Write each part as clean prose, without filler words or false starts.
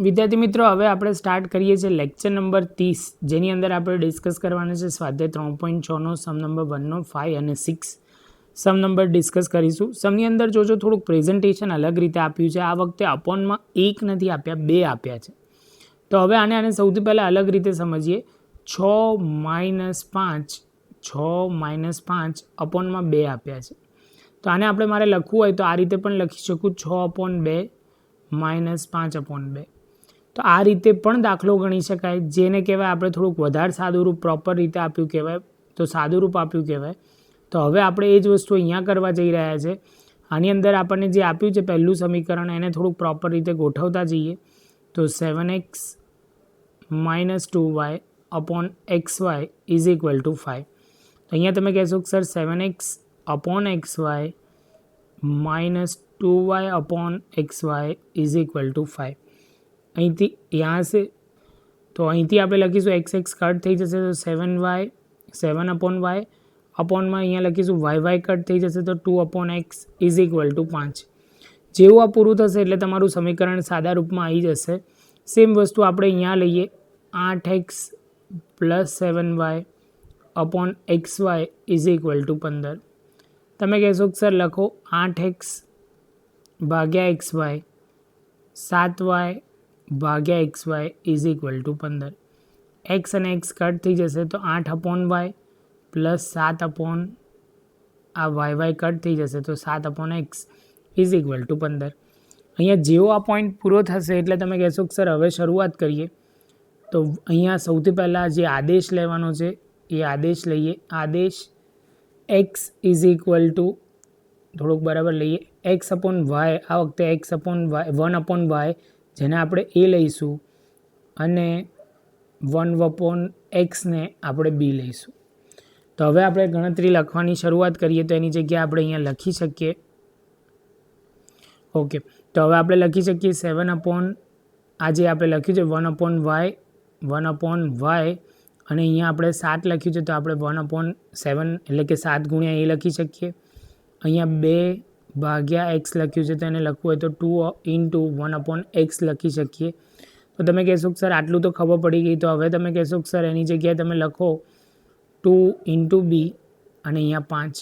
વિદ્યાર્થી મિત્રો, હવે આપણે સ્ટાર્ટ કરીએ છીએ લેક્ચર નંબર 30, જેની અંદર આપણે ડિસ્કસ કરવાના છે સ્વાધ્યાય 3.6નો સમ નંબર 1નો 5 અને 6 સમ નંબર ડિસ્કસ કરીશું. સમની અંદર જોજો થોડુંક પ્રેઝન્ટેશન અલગ રીતે આપ્યું છે. આ વખતે અપોનમાં 1 નથી આપ્યા, 2 આપ્યા છે. તો હવે આને સૌથી પહેલાં અલગ રીતે સમજીએ. 6 - 5 અપોનમાં 2 આપ્યા છે. તો આને મારે લખવું હોય તો આ રીતે પણ લખી શકું, 6/2 - 5/2. તો આ રીતે પણ દાખલો ગણી શકાય, જેને કહેવાય આપણે થોડુંક વધારે સાદુરૂપ પ્રોપર રીતે આપ્યું કહેવાય, તો સાદુરૂપ આપ્યું કહેવાય. તો હવે આપણે એ જ વસ્તુ અહીંયા કરવા જઈ રહ્યા છે. આની અંદર આપણને જે આપ્યું છે પહેલું સમીકરણ, એને થોડુંક પ્રોપર રીતે ગોઠવતા જઈએ. તો 7x - 2y upon xy is equal to 5. તો અહીંયા તમે કહેશો કે sir 7x upon xy minus 2y upon xy is equal to 5. અહીંથી यहाँ से તો અહીંથી આપણે લખીશું x કટ થઈ જશે તો 7y 7/y અપોનમાં અહીંયા લખીશું y કટ થઈ જશે તો 2/x ઇઝ ઇક્વલ ટુ 5. જેવું આ પૂરું થશે એટલે તમારું સમીકરણ સાદા રૂપમાં આવી જશે. સેમ વસ્તુ આપણે અહીંયા લઈએ, 8x + 7y upon xy is equal to 15. તમે કહેશો કે સર લખો 8x ભાગ્યા xy 7y ભાગ્યા xy is equal to 15. x અને x કટ થઈ જશે તો 8/y પ્લસ 7 આ y કટ થઈ જશે તો 7/x ઇઝ ઇક્વલ ટુ 15. અહીંયા જેવો આ પોઈન્ટ પૂરો થશે એટલે તમે કહેશો કે સર હવે શરૂઆત કરીએ. તો અહીંયા સૌથી પહેલાં જે આદેશ લેવાનો છે એ આદેશ લઈએ. આદેશ x ઇઝ ઇક્વલ ટુ થોડુંક બરાબર લઈએ, x/y. આ વખતે x/1/y જેને આપણે a લઈશું અને 1/x ને આપણે b લઈશું. તો હવે આપણે ગણતરી લખવાની શરૂઆત કરીએ. તો એની જગ્યાએ આપણે અહીંયા લખી શકીએ. ઓકે, તો હવે આપણે લખી શકીએ 7 આ જે આપણે લખ્યું છે 1/y અને અહીંયા આપણે 7 લખ્યું છે તો આપણે 1/7 એટલે કે 7 ગુણ્યા a લખી શકીએ. અહીંયા 2/x લખ્યું છે તો એને લખવું હોય તો 2 × 1/x લખી શકીએ. તો તમે કહેશો કે સર આટલું તો ખબર પડી ગઈ. તો હવે તમે કહેશો કે સર એની જગ્યાએ તમે લખો 2 × b અને અહીંયા 5.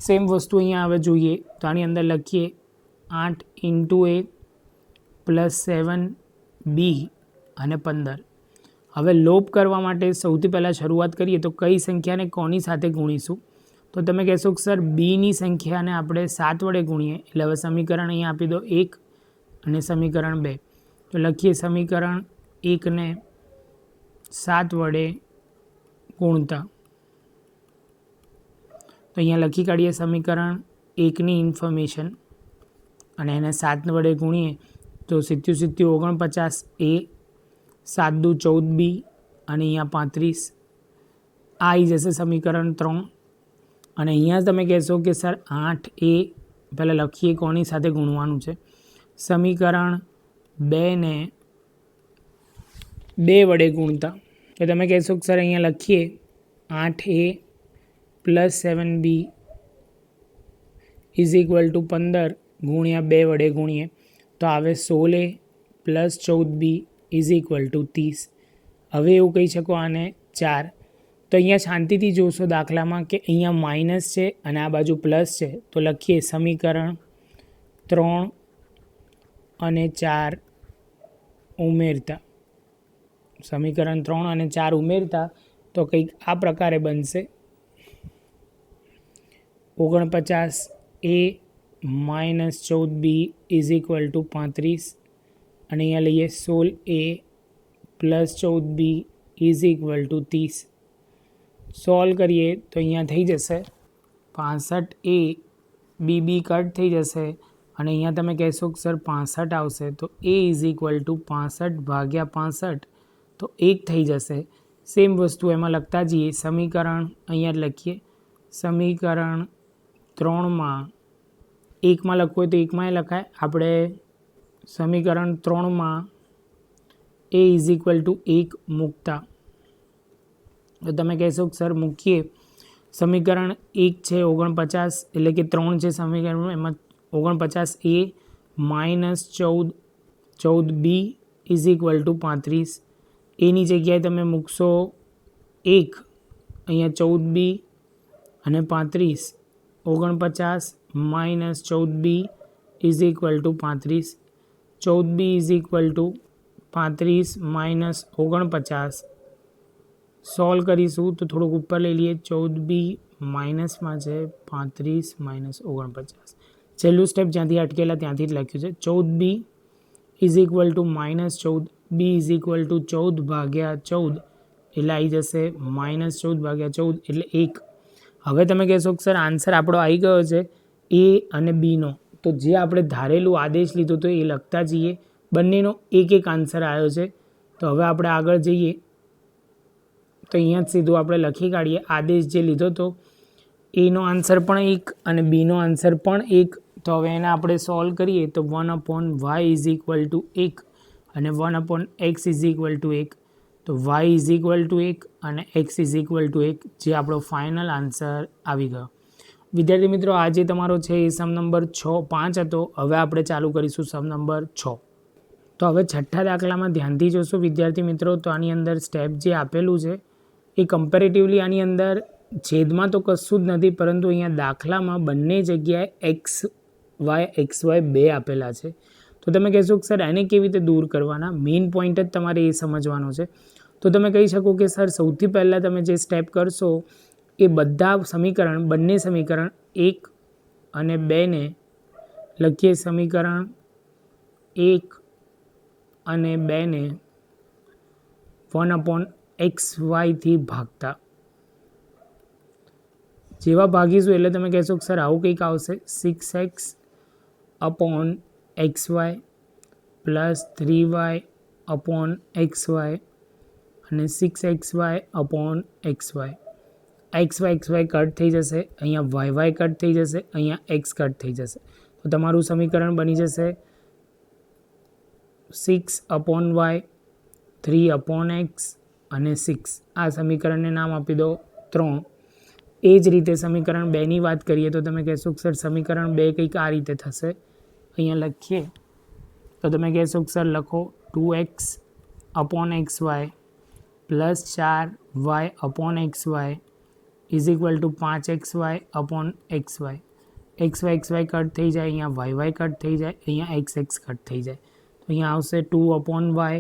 સેમ વસ્તુ અહીંયા હવે જોઈએ તો આની અંદર લખીએ 8 × a પ્લસ 7b અને 15. હવે લોપ કરવા માટે સૌથી પહેલાં શરૂઆત કરીએ તો કઈ સંખ્યાને કોની સાથે ગુણીશું? તો તમે કહેશો કે સર બીની સંખ્યાને આપણે 7 વડે ગુણીએ. એટલે હવે સમીકરણ અહીંયા આપી દો 1 અને સમીકરણ 2. તો લખીએ સમીકરણ 1ને 7 વડે ગુણતા. તો અહીંયા લખી કાઢીએ સમીકરણ 1ની ઇન્ફોર્મેશન અને એને 7 વડે ગુણીએ તો 7 × 49 a, 7 × 14 b અને અહીંયા 35. આ આવી જશે સમીકરણ 3. અને અહીંયા તમે કહેશો કે સર 8a પહેલાં લખીએ કોની સાથે ગુણવાનું છે. સમીકરણ 2ને 2 વડે ગુણતા. તો તમે કહેશો કે સર અહીંયા લખીએ 8a plus 7b is equal to 15 ગુણ્યા 2 વડે ગુણીએ તો આવે 16a plus 14b is equal to 30. હવે એવું કહી શકો આને 4. તો અહીંયા શાંતિથી જોશો દાખલામાં કે અહીંયા માઇનસ છે અને આ બાજુ પ્લસ છે. તો લખીએ સમીકરણ 3 અને 4 ઉમેરતા. સમીકરણ 3 અને 4 ઉમેરતા તો કંઈક આ પ્રકારે બનશે 49a - 14b is equal to 35 અને અહીંયા લઈએ 16a plus 14b is equal to 30. Solve કરીએ તો અહીંયા થઈ જશે 65a, bb કટ થઈ જશે અને અહીંયા તમે કહેશો કે સર 65 આવશે તો a ઇઝ ઇક્વલ ટુ 65/65 તો 1 થઈ જશે. સેમ વસ્તુ એમાં લખતા જઈએ. સમીકરણ અહીંયા લખીએ. સમીકરણ 3માં 1માં લખવું હોય તો 1માં લખાય. આપણે સમીકરણ 3માં a ઇઝ ઇક્વલ ટુ 1 મૂકતા. તો તમે કહેશો કે સર મૂકીએ. સમીકરણ 1 છે 49 એટલે કે 3 છે સમીકરણ, એમાં 49a - 14b is equal to 35. એની જગ્યાએ તમે મૂકશો 1, અહીંયા 14b અને 35, 49 minus 14b is equal to 35. 14b is equal to 35 minus 49. Solve કરીશું તો થોડુંક ઉપર લઈ લઈએ. 14b માઇનસમાં છે 35 માઇનસ 49. છેલ્લું સ્ટેપ જ્યાંથી અટકેલા ત્યાંથી જ લખ્યું છે. 14b is equal to minus 14b is equal to 14 ભાગ્યા 14 એટલે આવી જશે માઇનસ 14 ભાગ્યા 14 એટલે 1. હવે તમે કહેશો કે સર આન્સર આપણો આવી ગયો છે એ અને બીનો. તો જે આપણે ધારેલું આદેશ લીધો તો એ લખતા જઈએ. બંનેનો એક એક આન્સર આવ્યો છે. તો હવે આપણે આગળ જઈએ તો અહીંયા જ સીધું આપણે લખી કાઢીએ. આદેશ જે લીધો તો એનો આન્સર પણ 1 અને બીનો આન્સર પણ 1. તો હવે એને આપણે સોલ્વ કરીએ તો 1/y ઇઝ ઇક્વલ ટુ 1 અને 1/x ઇઝ ઇક્વલ ટુ 1. તો y ઇઝ ઇક્વલ ટુ 1 અને x ઇઝ ઇક્વલ ટુ 1 જે આપણો ફાઇનલ આન્સર આવી ગયો. વિદ્યાર્થી મિત્રો આ જે તમારો છે એ સમ નંબર 5 હતો. હવે આપણે ચાલુ કરીશું સમ નંબર 6. તો હવે છઠ્ઠા દાખલામાં ધ્યાનથી જોશો વિદ્યાર્થી મિત્રો. તો આની અંદર સ્ટેપ જે આપેલું છે એ કમ્પેરેટિવલી આની અંદર છેદમાં તો કશું જ નથી, પરંતુ અહીંયા દાખલામાં બંને જગ્યાએ xy 2 આપેલા છે. તો તમે કહેશો કે સર એને કેવી રીતે દૂર કરવાના? મેઇન પોઈન્ટ જ તમારે એ સમજવાનો છે. તો તમે કહી શકો કે સર સૌથી પહેલાં તમે જે સ્ટેપ કરશો એ બધા બંને સમીકરણ 1 અને 2ને લખીએ. સમીકરણ 1 અને 2ને 1/xy થી ભાગતા. જેવા ભાગીશું એટલે તમે કહેશો કે સર આવું કંઈક આવશે. 6x/xy પ્લસ 3y/xy અને 6xy/xy. xy કટ થઈ જશે, અહીંયા y કટ થઈ જશે, અહીંયા x કટ થઈ જશે. તો તમારું સમીકરણ બની જશે 6/y 3/x અને 6. આ સમીકરણને નામ આપી દો 3. એ જ રીતે સમીકરણ 2ની વાત કરીએ તો તમે કહેશો કે સર સમીકરણ 2 કંઈક આ રીતે થશે. અહીંયા લખીએ તો તમે કહેશો કે સર લખો 2x/xy plus 4y/xy is equal to 5xy/xy. xy cut થઈ જાય, અહીંયા y કટ થઈ જાય, અહીંયા x કટ થઈ જાય. તો અહીંયા આવશે 2/y,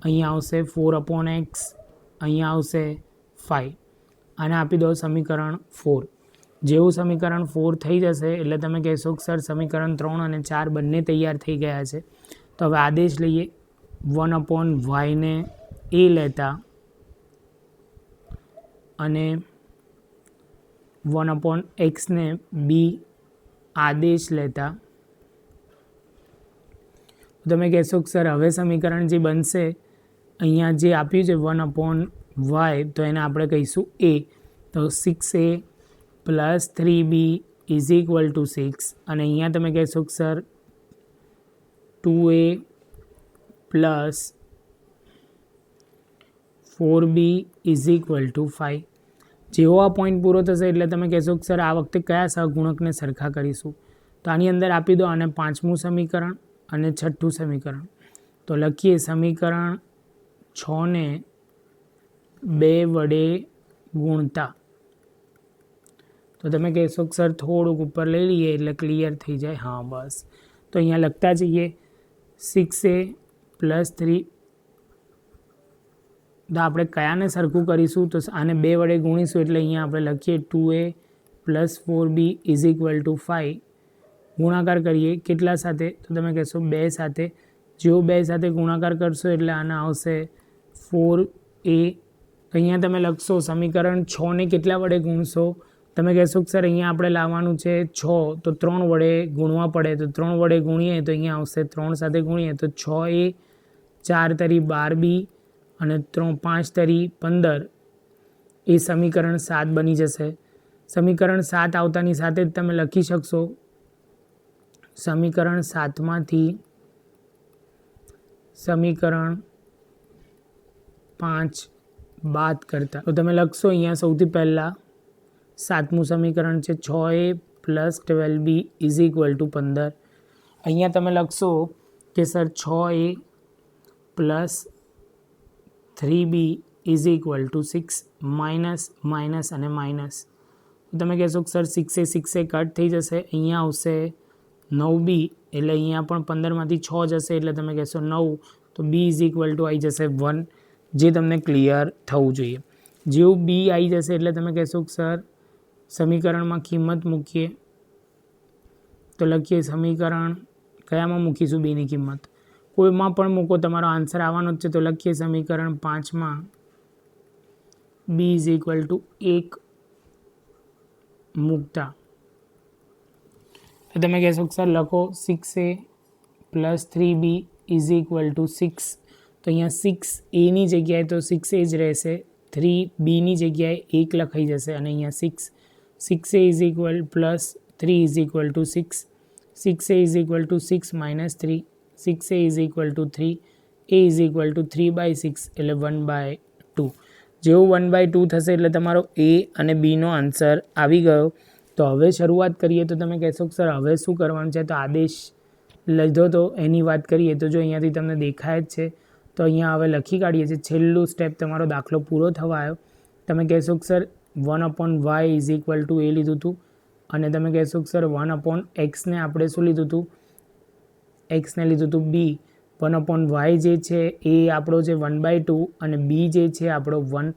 અહીંયા આવશે 4/x, અહીંયા આવશે 5. આને આપી દો સમીકરણ 4. જેવું સમીકરણ 4 થઈ જશે એટલે તમે કહેશો કે સર સમીકરણ 3 અને 4 બંને તૈયાર થઈ ગયા છે. તો હવે આદેશ લઈએ. 1/y ને a લેતા અને 1/x ને b આદેશ લેતા. તમે કહેશો કે સર હવે સમીકરણ જે બનશે અહીંયા જે આપ્યું છે 1/y તો એને આપણે કહીશું a. તો 6a plus 3b is equal to 6 અને અહીંયા તમે કહેશો કે sir 2a plus 4b is equal to 5. જેવો આ પોઈન્ટ પૂરો થશે એટલે તમે કહેશો કે સર આ વખતે કયા સહગુણકને સરખા કરીશું? તો આની અંદર આપી દો અને 5મું સમીકરણ અને 6ઠ્ઠું સમીકરણ. તો લખીએ સમીકરણ 6ને 2 વડે ગુણતા. તો તમે કહેશો કે સર થોડુંક ઉપર લઈ લઈએ એટલે ક્લિયર થઈ જાય. હા બસ. તો અહીંયા લખતા જઈએ 6a પ્લસ 3. તો આપણે કયાને સરખું કરીશું? તો આને 2 વડે ગુણીશું એટલે અહીંયા આપણે લખીએ 2a plus 4b is equal to 5. ગુણાકાર કરીએ કેટલા સાથે? તો તમે કહેશો 2 સાથે. જેવો 2 સાથે ગુણાકાર કરશો એટલે આના આવશે 4a. તો અહીંયા તમે લખશો સમીકરણ 6ને કેટલા વડે ગુણશો? તમે કહેશો કે સર અહીંયા આપણે લાવવાનું છે 6 તો 3 વડે ગુણવા પડે. તો 3 વડે ગુણીએ તો અહીંયા આવશે 3 સાથે ગુણીએ તો 6a, 4 તરી 12b અને 5 તરી 15. એ સમીકરણ 7 બની જશે. સમીકરણ 7 આવતાની સાથે જ તમે લખી શકશો સમીકરણ 7માંથી સમીકરણ 5 બાદ કરતા. તો તમે લખશો અહીંયા સૌથી પહેલાં 7મું સમીકરણ છે 6a plus 12b is equal to 15. અહીંયા તમે લખશો કે sir 6a plus 3b is equal to 6 minus minus અને માઇનસ. તમે કહેશો કે સર 6 એ કટ થઈ જશે, અહીંયા આવશે 9b એટલે અહીંયા પણ 15માંથી 6 જશે એટલે તમે કહેશો 9, તો b ઇઝ ઇક્વલ ટુ આવી જશે 1, જે તમને ક્લિયર થવું જોઈએ. જેવું b આવી જશે એટલે તમે કહેશો કે સર સમીકરણમાં કિંમત મૂકીએ, તો લખીએ સમીકરણ કયામાં મૂકીશું bની કિંમત, કોઈમાં પણ મૂકો તમારો આન્સર આવવાનો જ છે. તો લખીએ સમીકરણ 5માં b ઇઝ ઇક્વલ ટુ 1 મૂકતા તો તમે કહેશો કે સર લખો 6a plus 3b is equal to 6. તો અહીંયા 6aની જગ્યાએ તો 6a જ રહેશે, 3bની જગ્યાએ 1 લખાઈ જશે અને અહીંયા 6a is equal plus 3 is equal to 6, 6a is equal to 6 minus 3, 6a is equal to 3, a is equal to 3/6 એટલે 1/2. જેવું 1/2 થશે એટલે તમારો a અને bનો આન્સર આવી ગયો. તો હવે શરૂઆત કરીએ તો તમે કહેશો કે સર હવે શું કરવાનું છે, તો આદેશ લીધો તો એની વાત કરીએ તો જો અહીંયાથી તમને દેખાય જ છે, તો અહીંયા હવે લખી કાઢીએ છીએ. છેલ્લું સ્ટેપ તમારો દાખલો પૂરો થવા આવ્યો. તમે કહેશો કે sir 1/y is equal to a લીધું હતું અને તમે કહેશો કે સર 1/x ને આપણે શું લીધું હતું, xને લીધું હતું b. 1/y જે છે એ આપણો છે 1/2 અને b જે છે આપણો 1.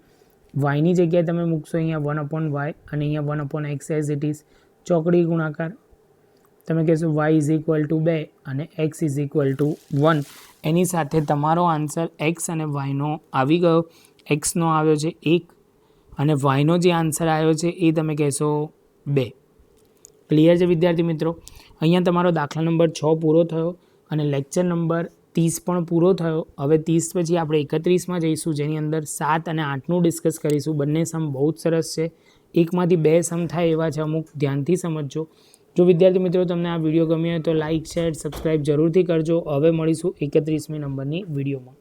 yની જગ્યાએ તમે મૂકશો અહીંયા 1/y અને અહીંયા 1/x એઝ ઇટ ઇઝ, ચોકડી ગુણાકાર. તમે કહેશો y ઇઝ ઇક્વલ ટુ 2 અને x ઇઝ ઇક્વલ ટુ 1. એની સાથે તમારો આન્સર x અને yનો આવી ગયો. xનો આવ્યો છે 1 અને yનો જે આન્સર આવ્યો છે એ તમે કહેશો 2. ક્લિયર છે વિદ્યાર્થી મિત્રો? અહીંયા તમારો દાખલા નંબર 6 પૂરો થયો અને લેક્ચર નંબર 30 પણ પૂરો થયો. હવે 30 પછી આપણે 31માં જઈશું, જેની અંદર 7 અને 8નું ડિસ્કસ કરીશું. બંને સમ બહુ જ સરસ છે, એકમાંથી 2 સમ થાય એવા છે, અમુક ધ્યાનથી સમજજો. જો વિદ્યાર્થી મિત્રો તમને આ વિડીયો ગમ્યો હોય તો લાઇક, શેર, સબસ્ક્રાઈબ જરૂરથી કરજો. હવે મળીશું 31મી નંબરની વિડીયોમાં.